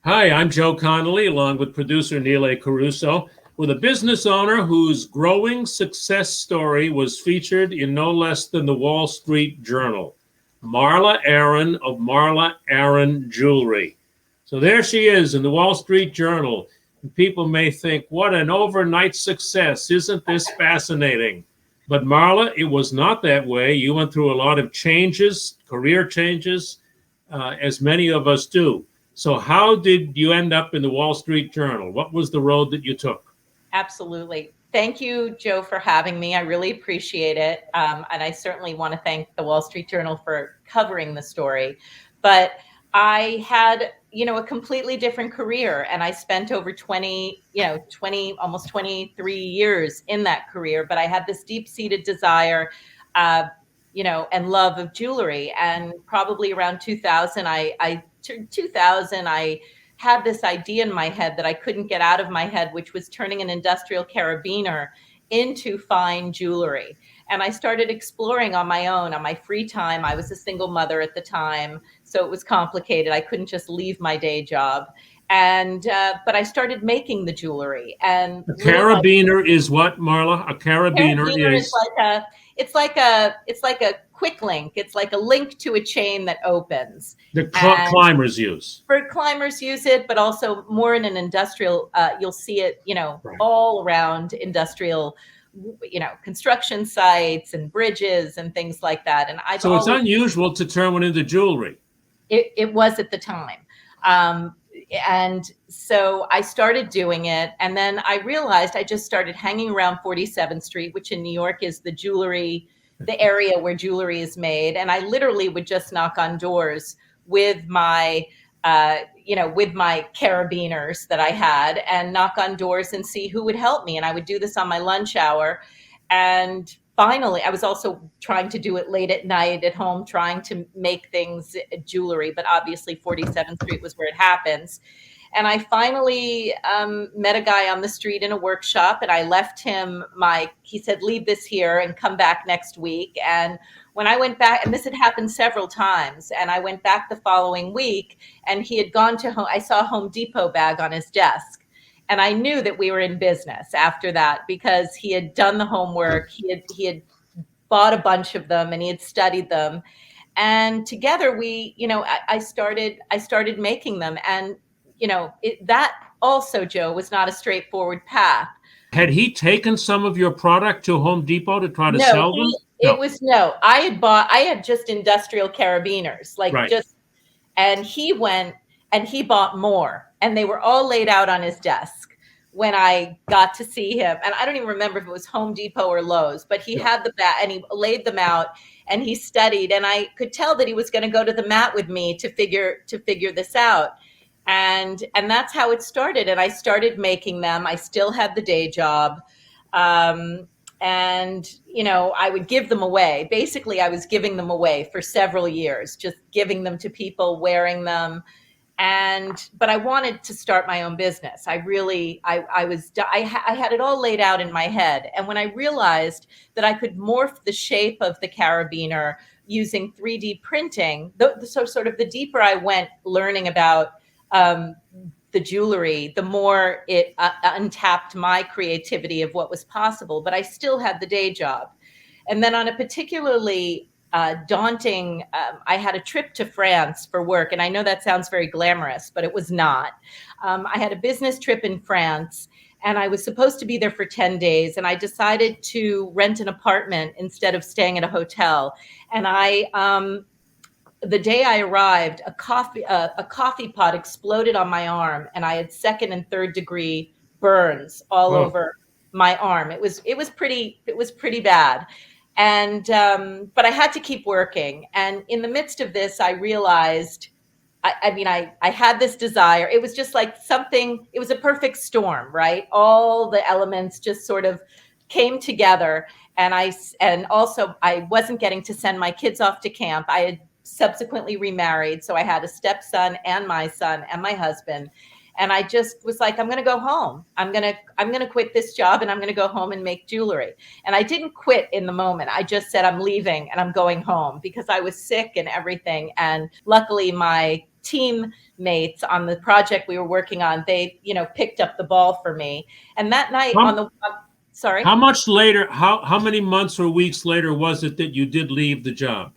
Hi, I'm Joe Connolly, along with producer Neil A. Carousso, with a business owner whose growing success story was featured in no less than the Wall Street Journal, Marla Aaron of Marla Aaron Jewelry. So there she is in the Wall Street Journal. And people may think, what an overnight success. Isn't this fascinating? But Marla, it was not that way. You went through a lot of changes, career changes, as many of us do. So, how did you end up in the Wall Street Journal? What was the road that you took? Absolutely. Thank you, Joe, for having me. I really appreciate it. And I certainly want to thank the Wall Street Journal for covering the story. But I had, a completely different career. And I spent over almost 23 years in that career. But I had this deep seated desire, and love of jewelry. And probably around 2000, I 2000, I had this idea in my head that I couldn't get out of my head, which was turning an industrial carabiner into fine jewelry. And I started exploring on my own, on my free time. I was a single mother at the time, so it was complicated. I couldn't just leave my day job. And but I started making the jewelry, and A little by carabiner is what, Marla? A carabiner carabiner is is it's like a quick link. It's like a link to a chain that opens. the And climbers use. bird climbers use it, but also more in an industrial, you'll see it, Right. all around industrial, construction sites and bridges and things like that. And I've So it's always, unusual to turn one into jewelry. it was at the time. Um, and so I started doing it. And then I realized I just started hanging around 47th Street, which in New York is the area where jewelry is made. And I literally would just knock on doors with my carabiners that I had, and knock on doors and see who would help me. And I would do this on my lunch hour. And finally, I was also trying to do it late at night at home, trying to make things jewelry, but obviously 47th Street was where it happens. And I finally met a guy on the street in a workshop, and I left him he said, leave this here and come back next week. And when I went back, and this had happened several times, and I went back the following week, and he had gone to home, I saw a Home Depot bag on his desk. And I knew that we were in business after that, because he had done the homework. He had bought a bunch of them, and he had studied them. And together I started making them. And that also, Joe, was not a straightforward path. Had he taken some of your product to Home Depot to try to No, sell them? it No. was no. I had just industrial carabiners, like Right. just, and he went and he bought more, and they were all laid out on his desk when I got to see him. And I don't even remember if it was Home Depot or Lowe's, but he Yeah. had the bat and he laid them out, and he studied, and I could tell that he was going to go to the mat with me to figure this out. And that's how it started. And I started making them. I still had the day job. Um, and I would give them away. Basically, I was giving them away for several years, just giving them to people, wearing them. But I wanted to start my own business. I had it all laid out in my head. And when I realized that I could morph the shape of the carabiner using 3D printing, so sort of the deeper I went learning about um, the jewelry, the more it untapped my creativity of what was possible. But I still had the day job. And then on a particularly daunting, I had a trip to France for work. And I know that sounds very glamorous, but it was not. I had a business trip in France, and I was supposed to be there for 10 days. And I decided to rent an apartment instead of staying at a hotel. And the day I arrived, a coffee pot exploded on my arm, and I had second and third degree burns all Oh, over my arm. It was pretty bad. And but I had to keep working. And in the midst of this, I realized, I had this desire. It was just like something. It was a perfect storm, right? All the elements just sort of came together. And also I wasn't getting to send my kids off to camp. I had subsequently remarried, so I had a stepson and my son and my husband. And I just was like, I'm going to go home. I'm going to quit this job, and I'm going to go home and make jewelry. And I didn't quit in the moment. I just said, I'm leaving and I'm going home, because I was sick and everything. And luckily my teammates on the project we were working on, they, picked up the ball for me. And that night sorry. How much later, how many months or weeks later was it that you did leave the job?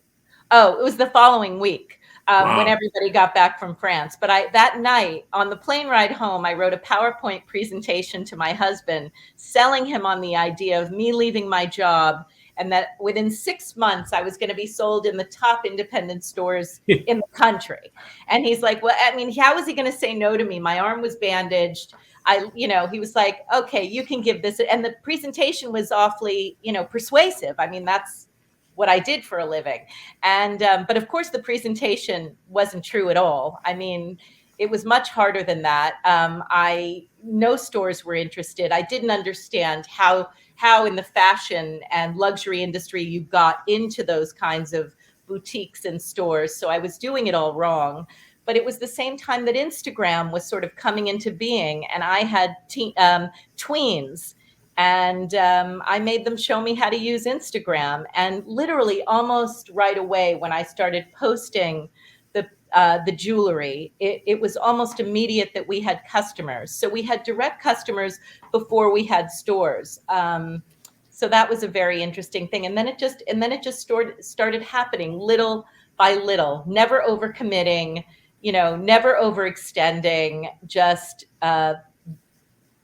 Oh, it was the following week when Wow. everybody got back from France. But that night on the plane ride home, I wrote a PowerPoint presentation to my husband, selling him on the idea of me leaving my job and that within 6 months I was going to be sold in the top independent stores in the country. And he's like, well, I mean, how was he going to say no to me? My arm was bandaged. He was like, okay, you can give this. And the presentation was awfully, persuasive. I mean, that's what I did for a living. And, but of course the presentation wasn't true at all. I mean, it was much harder than that. No stores were interested. I didn't understand how in the fashion and luxury industry you got into those kinds of boutiques and stores. So I was doing it all wrong. But it was the same time that Instagram was sort of coming into being, and I had tweens. And I made them show me how to use Instagram. And literally almost right away when I started posting the jewelry, it was almost immediate that we had customers. So we had direct customers before we had stores. So that was a very interesting thing. And then it just started happening little by little, never overcommitting, never overextending, just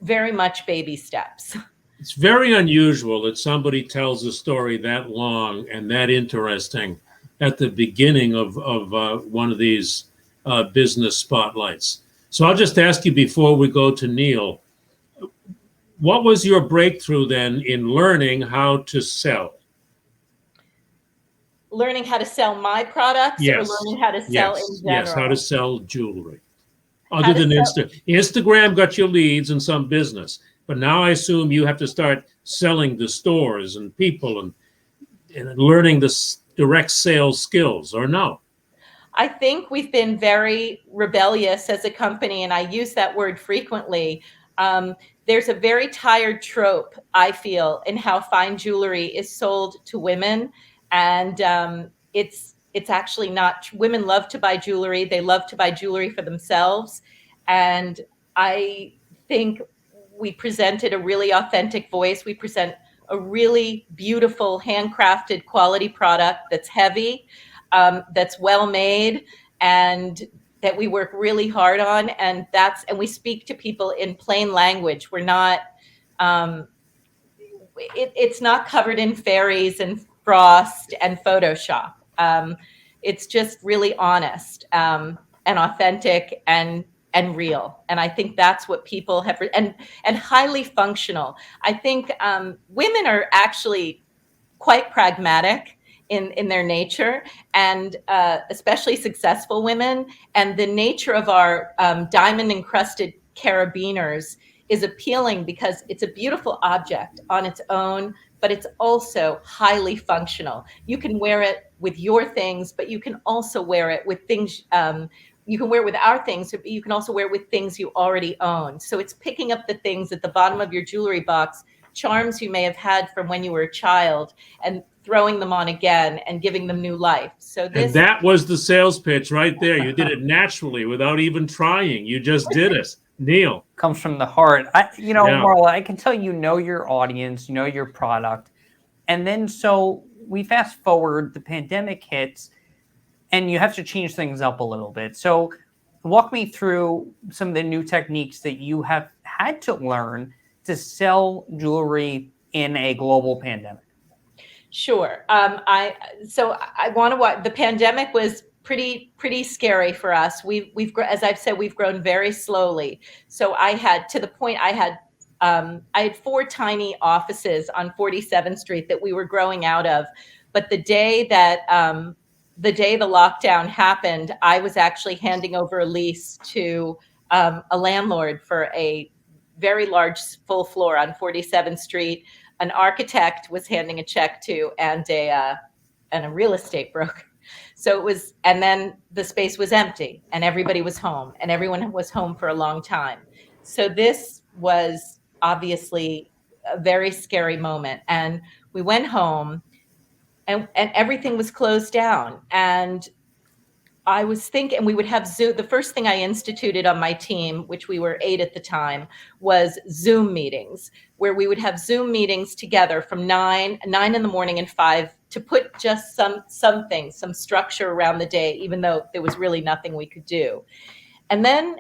very much baby steps. It's very unusual that somebody tells a story that long and that interesting at the beginning of one of these business spotlights. So I'll just ask you before we go to Neil, what was your breakthrough then in learning how to sell? Learning how to sell my products, yes. Or learning how to sell in general? Yes, how to sell jewelry. Other than Instagram got you leads and some business. But now I assume you have to start selling to stores and people and learning the direct sales skills, or no? I think we've been very rebellious as a company, and I use that word frequently. There's a very tired trope, I feel, in how fine jewelry is sold to women. And it's actually not. Women love to buy jewelry. They love to buy jewelry for themselves. And I think we presented a really authentic voice. We present a really beautiful, handcrafted quality product that's heavy, that's well made, and that we work really hard on. And we speak to people in plain language. We're not, it's not covered in fairies and frost and Photoshop. It's just really honest and authentic and real. And I think that's what people have, and highly functional. I think women are actually quite pragmatic in their nature, and especially successful women. And the nature of our diamond encrusted carabiners is appealing because it's a beautiful object on its own, but it's also highly functional. You can wear it with your things, but you can also wear it with things. You can wear it with our things, but you can also wear it with things you already own. So it's picking up the things at the bottom of your jewelry box, charms you may have had from when you were a child, and throwing them on again and giving them new life. So and that was the sales pitch right there. You did it naturally without even trying. You just did it. Neil. Comes from the heart. Marla, I can tell you know your audience, you know your product. And then so we fast forward, the pandemic hits, and you have to change things up a little bit. So walk me through some of the new techniques that you have had to learn to sell jewelry in a global pandemic. Sure. I want to watch. The pandemic was pretty scary for us. We've as I've said, we've grown very slowly. So I had 4 tiny offices on 47th Street that we were growing out of. But the day the lockdown happened, I was actually handing over a lease to a landlord for a very large full floor on 47th Street. An architect was handing a check to, and a real estate broker. So it was, and then the space was empty and everybody was home, and everyone was home for a long time. So this was obviously a very scary moment. And we went home and everything was closed down. And I was thinking we would have Zoom. The first thing I instituted on my team, which we were 8 at the time, was Zoom meetings, where we would have Zoom meetings together from 9 in the morning and 5 to put just some structure around the day, even though there was really nothing we could do. And then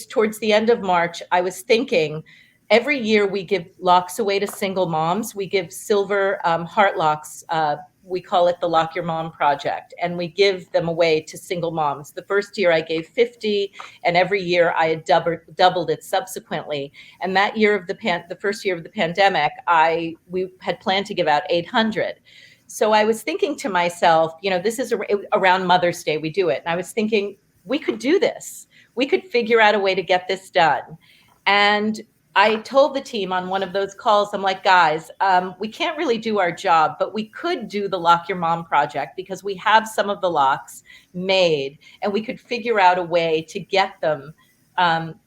towards the end of March, I was thinking, every year we give locks away to single moms. We give silver heart locks. We call it the Lock Your Mom Project, and we give them away to single moms. The first year I gave 50, and every year I had doubled it subsequently. And that year of the first year of the pandemic, we had planned to give out 800. So I was thinking to myself, this is around Mother's Day we do it, and I was thinking we could do this. We could figure out a way to get this done. And I told the team on one of those calls, I'm like, guys, we can't really do our job, but we could do the Lock Your Mom project because we have some of the locks made and we could figure out a way to get them.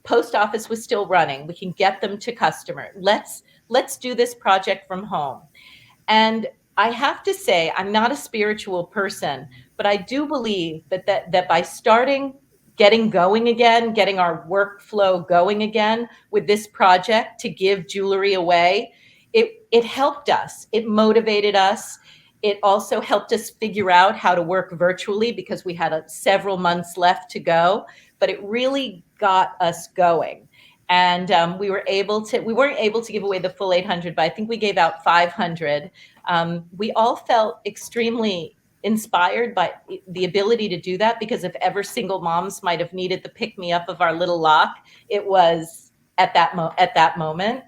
Post office was still running. We can get them to customer. Let's do this project from home. And I have to say, I'm not a spiritual person, but I do believe that by getting going again, getting our workflow going again with this project to give jewelry away, it helped us. It motivated us. It also helped us figure out how to work virtually because we had several months left to go, but it really got us going. And we weren't able to give away the full 800, but I think we gave out 500. We all felt extremely inspired by the ability to do that, because if ever single moms might have needed the pick-me-up of our little lock, it was at that moment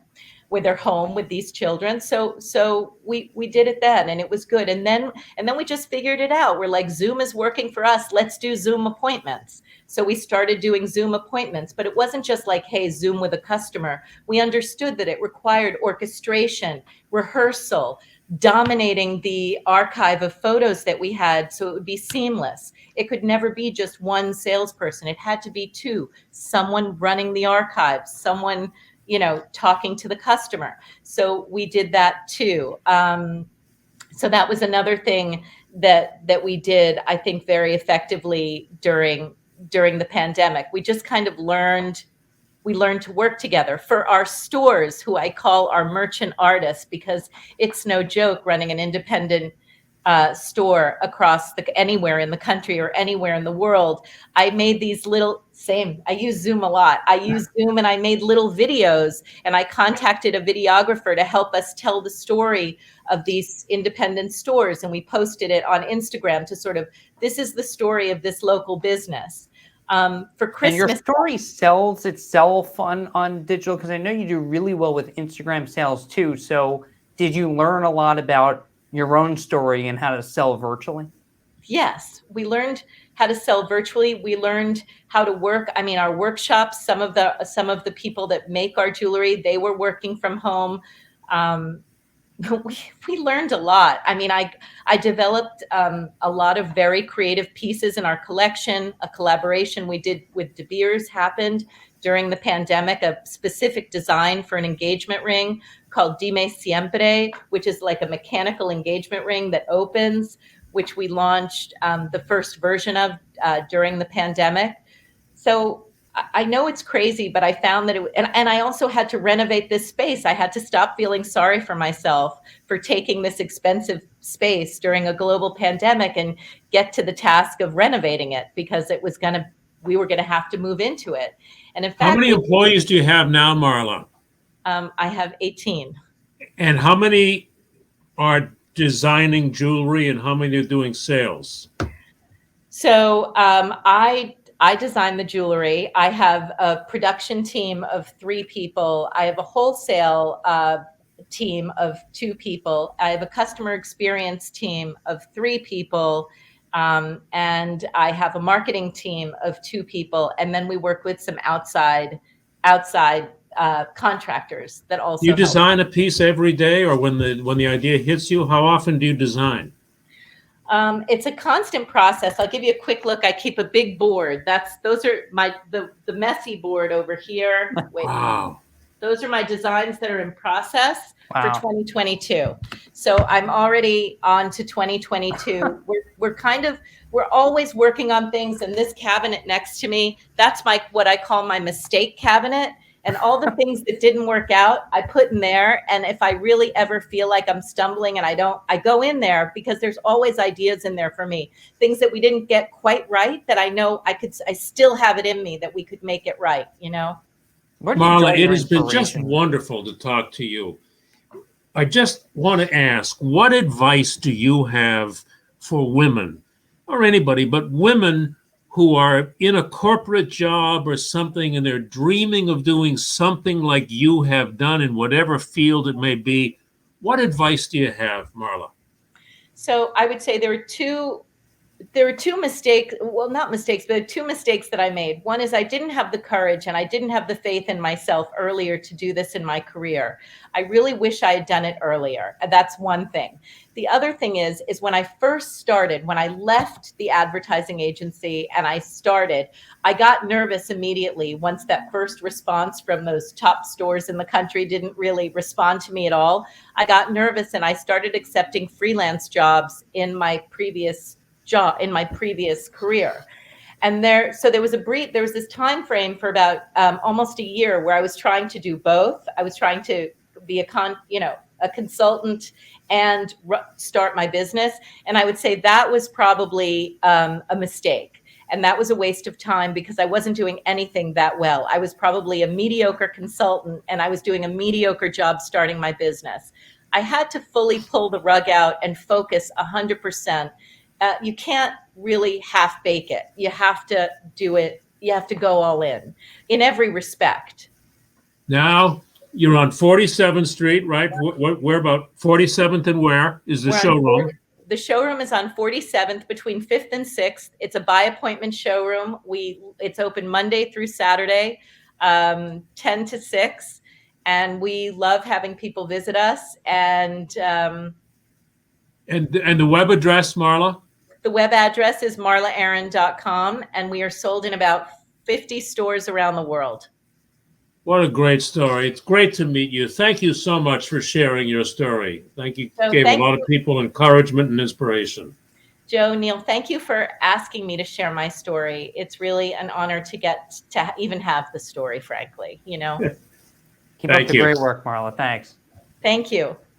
where they're home with these children. So we did it then, and it was good. And then we just figured it out. We're like, Zoom is working for us. Let's do Zoom appointments. So we started doing Zoom appointments, but it wasn't just like, hey, Zoom with a customer. We understood that it required orchestration, rehearsal, dominating the archive of photos that we had so it would be seamless. It could never be just one salesperson. It had to be two, someone running the archives, someone, talking to the customer. So we did that too. So that was another thing that we did, I think, very effectively during the pandemic. We just kind of learned to work together. For our stores, who I call our merchant artists, because it's no joke running an independent store across anywhere in the country or anywhere in the world. I made these I use Zoom a lot. I use Zoom and I made little videos, and I contacted a videographer to help us tell the story of these independent stores. And we posted it on Instagram to sort of, this is the story of this local business. For Christmas. And your story sells itself on digital, because I know you do really well with Instagram sales too. So did you learn a lot about your own story and how to sell virtually? Yes, we learned how to sell virtually. We learned how to work. I mean, our workshops, some of the people that make our jewelry, they were working from home. We learned a lot. I mean, I developed a lot of very creative pieces in our collection. A collaboration we did with De Beers happened during the pandemic, a specific design for an engagement ring called Dime Siempre, which is like a mechanical engagement ring that opens, which we launched the first version of during the pandemic. So I know it's crazy, but I found that and I also had to renovate this space. I had to stop feeling sorry for myself for taking this expensive space during a global pandemic and get to the task of renovating it, because we were gonna have to move into it. And in fact, how many employees do you have now, Marla? I have 18. And how many are designing jewelry and how many are doing sales? So I design the jewelry. I have a production team of 3 people. I have a wholesale team of 2 people. I have a customer experience team of 3 people. And I have a marketing team of 2 people. And then we work with some outside contractors that also You design a piece every day, or when the idea hits you? How often do you design? It's a constant process. I'll give you a quick look. I keep a big board. Those are the messy board over here. Wait, wow. Those are my designs that are in process Wow. for 2022. So I'm already on to 2022. we're always working on things. And this cabinet next to me, that's what I call my mistake cabinet. And all the things that didn't work out, I put in there. And if I really ever feel like I'm stumbling and I go in there, because there's always ideas in there for me. Things that we didn't get quite right that I know I still have it in me that we could make it right, you know? Marla, it has been just wonderful to talk to you. I just want to ask, what advice do you have for women, or anybody, but women who are in a corporate job or something and they're dreaming of doing something like you have done in whatever field it may be? What advice do you have, Marla? So I would say there were two mistakes, well, not mistakes, but two mistakes that I made. One is I didn't have the courage and I didn't have the faith in myself earlier to do this in my career. I really wish I had done it earlier. That's one thing. The other thing is when I first started, when I left the advertising agency and I got nervous immediately once that first response from those top stores in the country didn't really respond to me at all. I got nervous and I started accepting freelance jobs in my previous career. And there was this time frame for about almost a year where I was trying to do both. I was trying to be a consultant and start my business. And I would say that was probably a mistake. And that was a waste of time because I wasn't doing anything that well. I was probably a mediocre consultant and I was doing a mediocre job starting my business. I had to fully pull the rug out and focus 100%. You can't really half bake it. You have to do it. You have to go all in every respect. Now you're on 47th Street, right? Where about 47th and where is the showroom? The showroom is on 47th between 5th and 6th. It's a by appointment showroom. It's open Monday through Saturday, 10 to 6. And we love having people visit us. And the web address, Marla? The web address is marlaaaron.com, and we are sold in about 50 stores around the world. What a great story. It's great to meet you. Thank you so much for sharing your story. Thank you. Gave a lot of people encouragement and inspiration. Joe, Neil, thank you for asking me to share my story. It's really an honor to get to even have the story, frankly, you know. Keep up the great work, Marla. Thanks. Thank you.